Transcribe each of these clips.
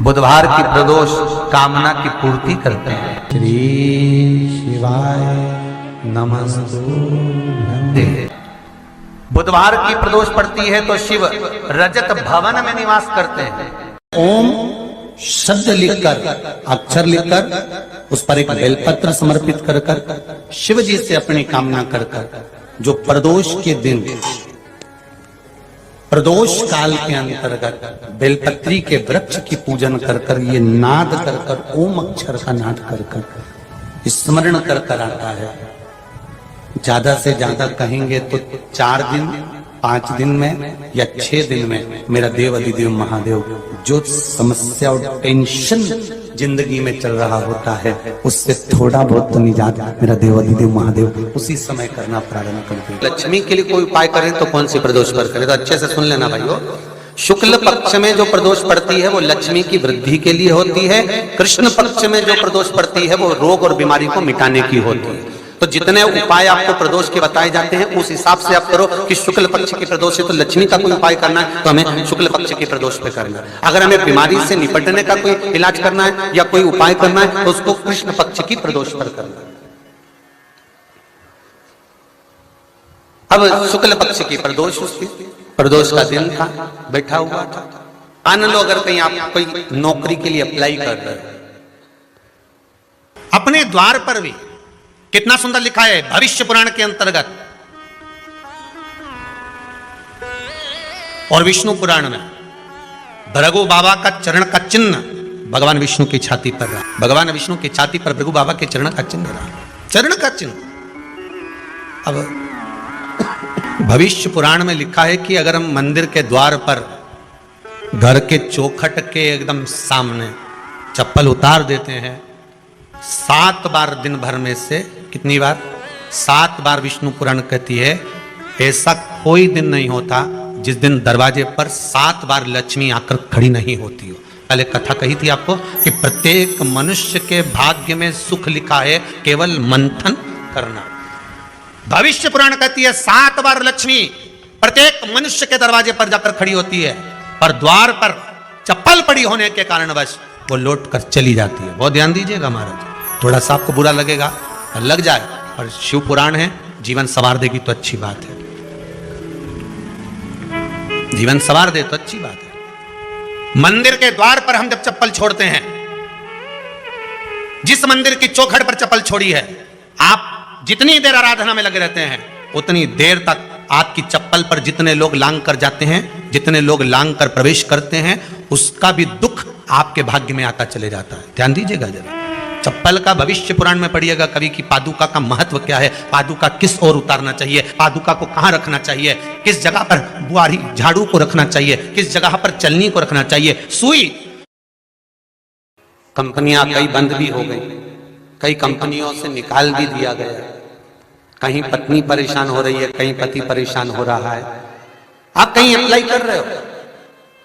बुधवार की प्रदोष कामना की पूर्ति करते हैं। श्री शिवाय नमस्तुभ्यं। बुधवार की प्रदोष पड़ती है तो शिव रजत भवन में निवास करते हैं। ओम शब्द लिखकर, अक्षर लिखकर, उस पर एक बेलपत्र समर्पित कर कर शिव जी से अपनी कामना कर कर जो प्रदोष के दिन, प्रदोष काल के अंतर्गत बेलपत्री के वृक्ष की पूजन कर कर, ये नाद कर कर, ओम अक्षर का नाद कर कर स्मरण कर कर आता है। ज्यादा से ज्यादा कहेंगे तो 4 दिन, 5 दिन में या 6 दिन में मेरा देव अधिदेव महादेव जो समस्या और टेंशन जिंदगी में चल रहा होता है उससे थोड़ा बहुत तो निजात मेरा देव अधिदेव महादेव उसी समय करना प्रारंभ कर दे। लक्ष्मी के लिए कोई उपाय करें तो कौन सी प्रदोष पर करें? तो अच्छे से सुन लेना भाइयों। शुक्ल पक्ष में जो प्रदोष पड़ती है वो लक्ष्मी की वृद्धि के लिए होती है। कृष्ण पक्ष में जो प्रदोष पड़ती है वो रोग और बीमारी को मिटाने की होती है। तो जितने उपाय आपको प्रदोष के बताए जाते हैं उस हिसाब से आप करो कि शुक्ल पक्ष की प्रदोष है तो लक्ष्मी का कोई उपाय करना है तो हमें शुक्ल पक्ष की प्रदोष पे करना है। अगर हमें बीमारी से निपटने का कोई इलाज करना है या कोई उपाय करना है तो उसको कृष्ण पक्ष की प्रदोष पर करना है। अब शुक्ल पक्ष की प्रदोष, उसकी प्रदोष का दिन था, बैठा हुआ था। मान लो अगर कहीं आप कोई नौकरी के लिए अप्लाई कर रहे हैं, अपने द्वार पर भी कितना सुंदर लिखा है भविष्य पुराण के अंतर्गत और विष्णु पुराण में भृगु बाबा का चरण का चिन्ह भगवान विष्णु की छाती पर रहा। भगवान विष्णु की छाती पर भृगु बाबा के चरण का चिन्ह रहा, चरण का चिन्ह। अब भविष्य पुराण में लिखा है कि अगर हम मंदिर के द्वार पर घर के चौखट के एकदम सामने चप्पल उतार देते हैं 7 बार दिन भर में से, कितनी बार? 7 बार विष्णु पुराण कहती है ऐसा कोई दिन नहीं होता जिस दिन दरवाजे पर 7 बार लक्ष्मी आकर खड़ी नहीं होती हो। पहले कथा कही थी आपको कि प्रत्येक मनुष्य के भाग्य में सुख लिखा है, केवल मंथन करना। भविष्य पुराण कहती है 7 बार लक्ष्मी प्रत्येक मनुष्य के दरवाजे पर जाकर खड़ी होती है, पर द्वार पर चप्पल पड़ी होने के कारणवश वो लौट कर चली जाती है। बहुत ध्यान दीजिएगा महाराज, थोड़ा सा आपको बुरा लगेगा, लग जाए, और शिव पुराण है, जीवन संवार देगी तो अच्छी बात है, जीवन संवार दे तो अच्छी बात है। मंदिर के द्वार पर हम जब चप्पल छोड़ते हैं, जिस मंदिर की चौखट पर चप्पल छोड़ी है, आप जितनी देर आराधना में लगे रहते हैं उतनी देर तक आपकी चप्पल पर जितने लोग लांग कर जाते हैं, जितने लोग लांग कर प्रवेश करते हैं, उसका भी दुख आपके भाग्य में आता चले जाता है। ध्यान दीजिएगा जरा। चप्पल का भविष्य पुराण में पढ़िएगा कभी कि पादुका का महत्व क्या है, पादुका किस ओर उतारना चाहिए, पादुका को कहां रखना चाहिए, किस जगह पर बुआरी झाड़ू को रखना चाहिए, किस जगह पर चलनी को रखना चाहिए। सुई, कंपनियां कई बंद भी हो गई, कई कंपनियों से निकाल भी दिया गया, कहीं पत्नी परेशान हो रही है, कहीं पति परेशान हो रहा है, आप कहीं अप्लाई कर रहे हो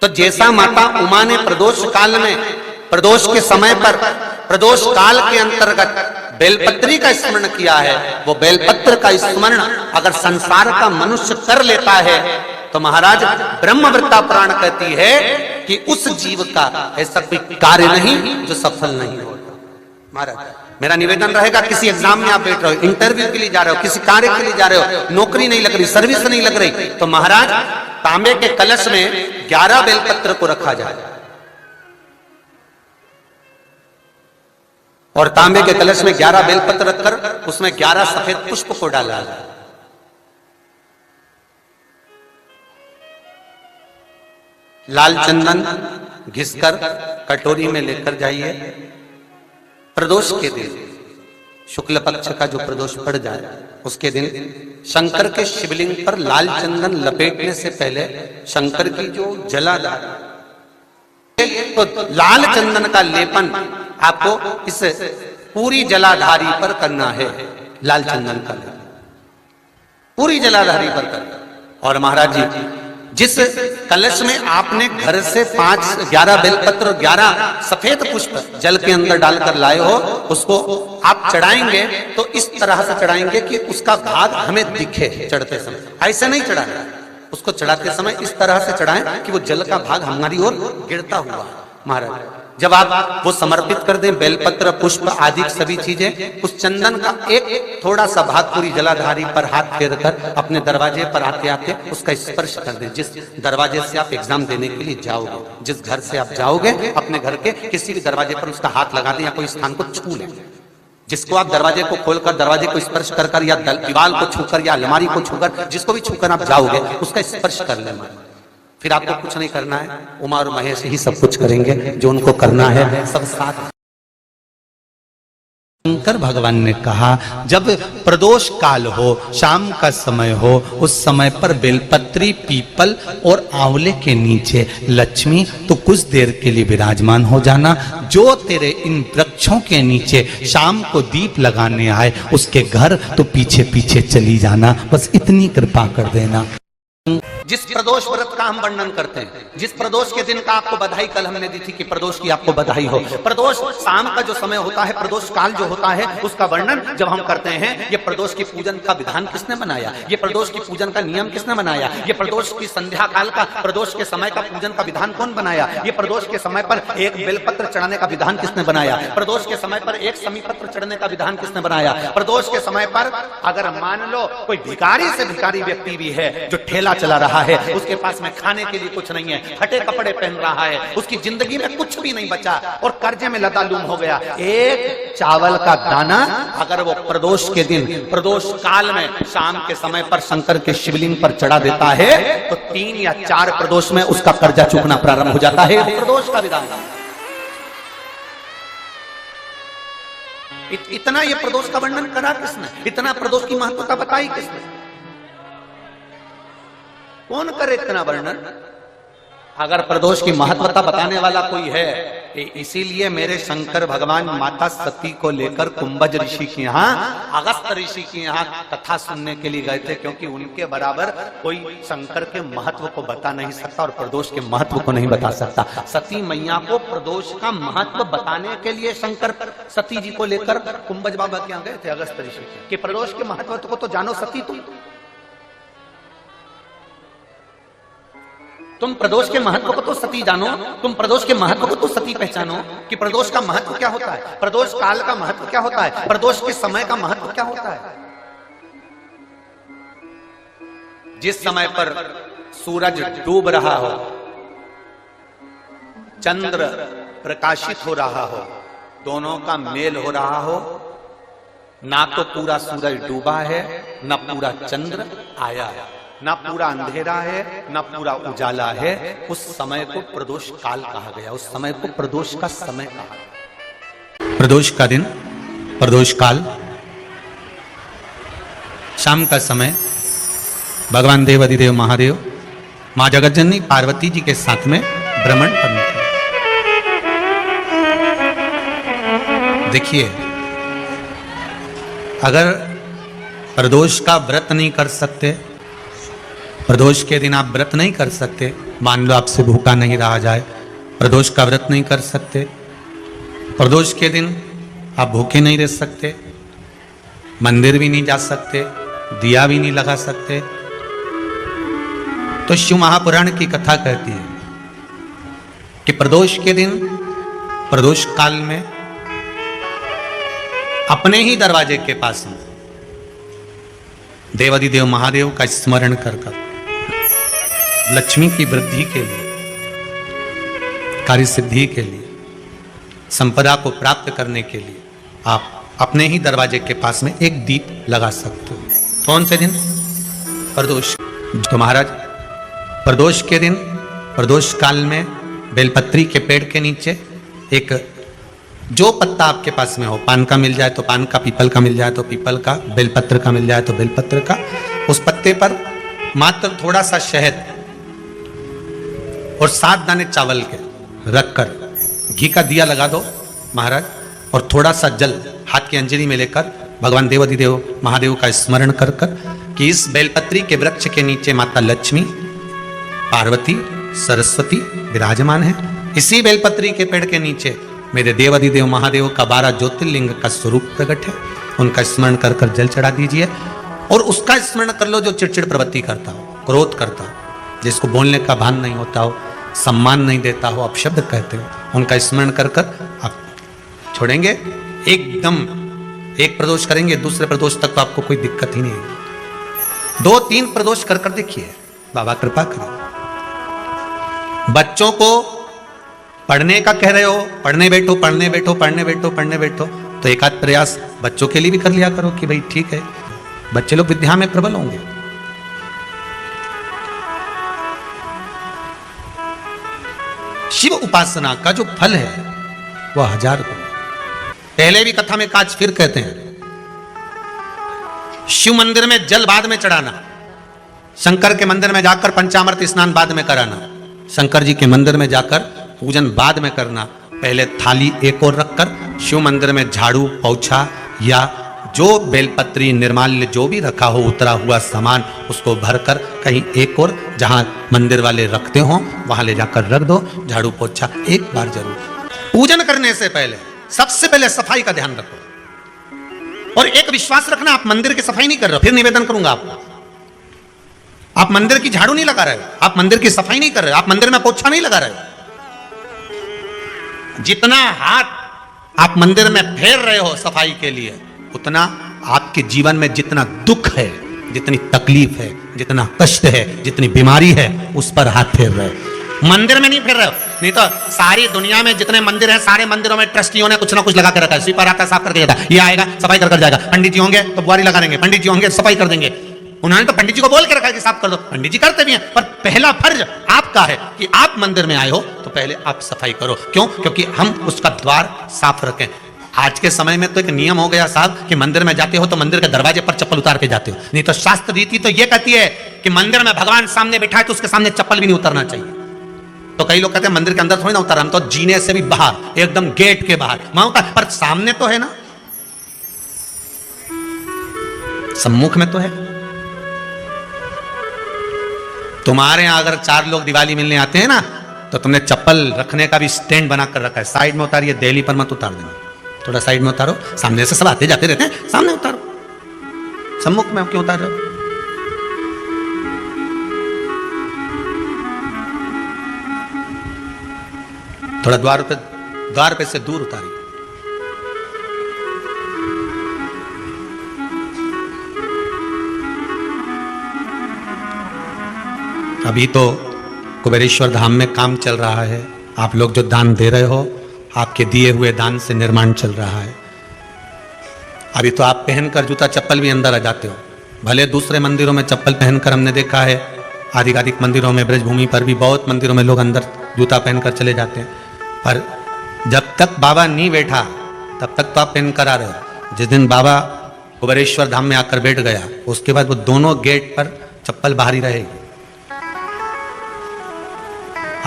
तो जैसा माता उमा ने प्रदोष काल में, प्रदोष के समय पर, प्रदोष काल के अंतर्गत बेलपत्री का स्मरण किया है, वो बेलपत्र का स्मरण अगर संसार का मनुष्य कर लेता है तो महाराज ब्रह्मवृत्ता पुराण कहती है कि उस जीव का ऐसा कोई कार्य नहीं जो सफल नहीं होता। महाराज मेरा निवेदन रहेगा, किसी एग्जाम में आप बैठ रहे हो, इंटरव्यू के लिए जा रहे हो, किसी कार्य के लिए जा रहे हो, नौकरी नहीं लग रही, सर्विस नहीं लग रही, तो महाराज तांबे के कलश में 11 बेलपत्र को रखा जाए और तांबे के कलश में 11 बेलपत्र रखकर उसमें 11 सफेद पुष्प को डाला जाए। लाल चंदन घिसकर कटोरी में लेकर जाइए। प्रदोष के दिन, शुक्ल पक्ष का जो प्रदोष पड़ जाए उसके दिन शंकर के शिवलिंग पर लाल चंदन लपेटने से पहले शंकर की जो जलाधार, तो लाल चंदन का लेपन आपको इस पूरी जलाधारी पर करना है। लाल चंदन का लेपन पूरी जलाधारी पर करना। और महाराज जी जिस कलश में आपने घर से 11 बेलपत्र और 11 सफेद पुष्प जल के अंदर डालकर लाए हो, उसको आप चढ़ाएंगे तो इस तरह से चढ़ाएंगे कि उसका भाग हमें दिखे चढ़ते समय। ऐसे नहीं चढ़ाना, उसको चढ़ाते समय इस तरह से चढ़ाएं कि वो जल का भाग हमारी ओर गिरता हुआ महाराज जब आप वो समर्पित कर दें, बेलपत्र पुष्प आदि सभी चीजें, उस चंदन का एक थोड़ा सा भाग पूरी जलाधारी पर हाथ फेर कर अपने दरवाजे पर आते आते उसका स्पर्श कर दें। जिस दरवाजे से आप एग्जाम देने के लिए जाओगे, जिस घर से आप जाओगे, अपने घर के किसी भी दरवाजे पर उसका हाथ लगा दें या कोई स्थान को छू लें। जिसको आप दरवाजे को खोलकर, दरवाजे को स्पर्श कर कर या दीवार को छूकर या अलमारी को छूकर, जिसको भी छूकर आप जाओगे उसका स्पर्श कर लेना। फिर आपको कुछ नहीं करना है, उमा और महेश ही सब कुछ करेंगे जो उनको करना है, सब साथ। शंकर भगवान ने कहा जब प्रदोष काल हो, शाम का समय हो, उस समय पर बेलपत्री, पीपल और आंवले के नीचे लक्ष्मी तो कुछ देर के लिए विराजमान हो जाना। जो तेरे इन वृक्षों के नीचे शाम को दीप लगाने आए उसके घर तो पीछे पीछे चली जाना। बस इतनी कृपा कर देना। जिस प्रदोष व्रत का हम वर्णन करते हैं, जिस प्रदोष के दिन का आपको बधाई कल हमने दी थी कि प्रदोष की आपको बधाई हो, प्रदोष शाम का जो समय होता है, प्रदोष काल जो होता है, उसका वर्णन जब हम करते हैं, ये प्रदोष की पूजन का विधान किसने बनाया, ये प्रदोष की पूजन का नियम किसने बनाया, ये प्रदोष की संध्या काल का, प्रदोष के समय का पूजन का विधान कौन बनाया, ये प्रदोष के समय पर एक बेलपत्र चढ़ाने का विधान किसने बनाया, प्रदोष के समय पर एक समीपत्र चढ़ने का विधान किसने बनाया, प्रदोष के समय पर अगर मान लो कोई भिखारी से भिखारी व्यक्ति भी है जो ठेला चला रहा है, उसके पास में खाने के लिए कुछ नहीं है, फटे कपड़े पहन रहा है, उसकी जिंदगी में कुछ भी नहीं बचा और कर्जे में लदालूम हो गया, एक चावल का दाना अगर वो प्रदोष के दिन, प्रदोष काल में शाम के समय पर शंकर के शिवलिंग पर चढ़ा देता है तो 3 या 4 प्रदोष में उसका कर्जा चूकना प्रारंभ हो जाता है। प्रदोष का विधान इतना, ये प्रदोष का वर्णन करा किसने, इतना प्रदोष की महत्वता बताई किसने, कौन करे इतना वर्णन। अगर प्रदोष की महत्वता बताने वाला कोई है, इसीलिए मेरे शंकर भगवान माता सती को लेकर कुंभज ऋषि के यहाँ, अगस्त ऋषि के यहाँ कथा सुनने के लिए गए थे, क्योंकि उनके बराबर कोई शंकर के महत्व को बता नहीं सकता और प्रदोष के महत्व को नहीं बता सकता। सती मैया को प्रदोष का महत्व बताने के लिए शंकर सती जी को लेकर कुंभज बाबा के यहाँ गए थे, अगस्त ऋषि, कि प्रदोष के महत्व को तो जानो सती, तुम प्रदोष के महत्व को तो सती जानो, तुम प्रदोष के महत्व को तो सती पहचानो कि प्रदोष का महत्व क्या होता है, प्रदोष काल का महत्व क्या होता है, प्रदोष के समय का महत्व क्या होता है। जिस समय पर सूरज डूब रहा हो, चंद्र प्रकाशित हो रहा हो, दोनों का मेल हो रहा हो, ना तो पूरा सूरज डूबा है, ना पूरा चंद्र आया है, ना पूरा अंधेरा है, ना पूरा उजाला है, उस समय को प्रदोष काल कहा गया, उस समय को प्रदोष का समय कहा गया। प्रदोष का दिन, प्रदोष काल, शाम का समय, भगवान देव अधिदेव महादेव मां जगतजननी पार्वती जी के साथ में भ्रमण करने का। देखिए, अगर प्रदोष का व्रत नहीं कर सकते, प्रदोष के दिन आप व्रत नहीं कर सकते, मान लो आपसे भूखा नहीं रहा जाए, प्रदोष का व्रत नहीं कर सकते, प्रदोष के दिन आप भूखे नहीं रह सकते, मंदिर भी नहीं जा सकते, दिया भी नहीं लगा सकते, तो शिव महापुराण की कथा कहती है कि प्रदोष के दिन, प्रदोष काल में अपने ही दरवाजे के पास में देवाधिदेव महादेव का स्मरण कर कर लक्ष्मी की वृद्धि के लिए, कार्य सिद्धि के लिए, संपदा को प्राप्त करने के लिए आप अपने ही दरवाजे के पास में एक दीप लगा सकते हो। कौन से दिन? प्रदोष। तो महाराज प्रदोष के दिन, प्रदोष काल में बेलपत्री के पेड़ के नीचे एक, जो पत्ता आपके पास में हो, पान का मिल जाए तो पान का, पीपल का मिल जाए तो पीपल का, बेलपत्र का मिल जाए तो बेलपत्र का, उस पत्ते पर मात्र थोड़ा सा शहद और 7 दाने चावल के रखकर घी का दिया लगा दो महाराज, और थोड़ा सा जल हाथ की अंजलि में लेकर भगवान देवाधिदेव महादेव का स्मरण कर कर कि इस बेलपत्री के वृक्ष के नीचे माता लक्ष्मी, पार्वती, सरस्वती विराजमान है। इसी बेलपत्री के पेड़ के नीचे मेरे देवाधिदेव महादेव का 12 ज्योतिर्लिंग का स्वरूप प्रकट है, उनका स्मरण कर कर जल चढ़ा दीजिए। और उसका स्मरण कर लो जो चिड़चिड़ प्रवृत्ति करता हो, क्रोध करता हो, जिसको बोलने का भान नहीं होता हो, सम्मान नहीं देता हो, अपशब्द कहते हो, उनका स्मरण कर कर आप छोड़ेंगे। एकदम एक प्रदोष करेंगे, दूसरे प्रदोष तक तो आपको कोई दिक्कत ही नहीं है। 2-3 प्रदोष कर कर देखिए, बाबा कृपा करें। बच्चों को पढ़ने का कह रहे हो, पढ़ने बैठो पढ़ने बैठो पढ़ने बैठो पढ़ने बैठो, तो एक आध प्रयास बच्चों के लिए भी कर लिया करो कि भाई ठीक है, बच्चे लोग विद्या में प्रबल होंगे। शिव उपासना का जो फल है वह 1000 गुना। पहले भी कथा में काज फिर कहते हैं, शिव मंदिर में जल बाद में चढ़ाना, शंकर के मंदिर में जाकर पंचामृत स्नान बाद में कराना, शंकर जी के मंदिर में जाकर पूजन बाद में करना, पहले थाली एक और रखकर शिव मंदिर में झाड़ू पोछा या जो बेलपत्री निर्माल्य जो भी रखा हो उतरा हुआ सामान उसको भरकर कहीं एक और जहां मंदिर वाले रखते हो वहां ले जाकर रख दो, झाड़ू पोछा एक बार जरूर। पूजन करने से पहले सबसे पहले सफाई का ध्यान रखो। और एक विश्वास रखना, आप मंदिर की सफाई नहीं कर रहे हो, फिर निवेदन करूंगा आपको, आप मंदिर की झाड़ू नहीं लगा रहे हो, आप मंदिर की सफाई नहीं कर रहे हो, आप मंदिर में पोछा नहीं लगा रहे हो। जितना हाथ आप मंदिर में फेर रहे हो सफाई के लिए, उतना आपके जीवन में जितना दुख है, जितनी तकलीफ है, जितना कष्ट है, जितनी बीमारी है, उस पर हाथ फेर रहे हो, मंदिर में नहीं फेर रहे हो। नहीं तो सारी दुनिया में जितने मंदिर हैं, सारे मंदिरों में ट्रस्टियों ने कुछ ना कुछ लगा के रखा है। स्वीपर आता है, साफ करके जाता है, ये आएगा सफाई कर जाएगा, पंडित जी होंगे तो बुआरी लगा देंगे, पंडित जी होंगे सफाई कर देंगे। उन्होंने तो पंडित जी को बोल के रखा है कि साफ कर दो, पंडित जी करते भी हैं, पर पहला फर्ज आपका है कि आप मंदिर में आए हो तो पहले आप सफाई करो। क्यों? क्योंकि हम उसका द्वार साफ रखें। आज के समय में तो एक नियम हो गया साहब कि मंदिर में जाते हो तो मंदिर के दरवाजे पर चप्पल उतार के जाते हो, नहीं तो शास्त्र रीति तो यह कहती है कि मंदिर में भगवान सामने बैठा है तो उसके सामने चप्पल भी नहीं उतरना चाहिए। तो कई लोग कहते हैं मंदिर के अंदर थोड़ी ना उतर, हम तो जीने से भी बाहर, एकदम गेट के बाहर वहां उतर, पर सामने तो है ना, सम्मुख में तो है। तुम्हारे यहां अगर 4 लोग दिवाली मिलने आते हैं ना तो तुमने चप्पल रखने का भी स्टैंड बनाकर रखा है, साइड में उतारिए, दिल्ली पर मत उतार देना, थोड़ा साइड में उतारो, सामने से सब आते जाते रहते हैं, सामने उतारो, सम्मुख में क्यों उतार रहे हो? थोड़ा द्वार पे से दूर उतारिए। अभी तो कुबेरेश्वर धाम में काम चल रहा है, आप लोग जो दान दे रहे हो, आपके दिए हुए दान से निर्माण चल रहा है। अभी तो आप पहनकर जूता चप्पल भी अंदर आ जाते हो, भले दूसरे मंदिरों में चप्पल पहनकर हमने देखा है, आधिकारिक मंदिरों में, ब्रजभूमि पर भी बहुत मंदिरों में लोग अंदर जूता पहनकर चले जाते हैं, पर जब तक बाबा नहीं बैठा तब तक तो आप पहनकर आ रहे हो। जिस दिन बाबा कुबेरेश्वर धाम में आकर बैठ गया उसके बाद वो दोनों गेट पर चप्पल बाहर ही रहेगी।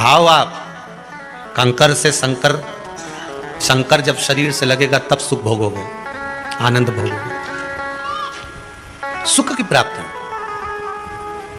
आओ आप, कंकर से शंकर जब शरीर से लगेगा तब सुख भोगोगे, आनंद भोगोगे, सुख की प्राप्ति।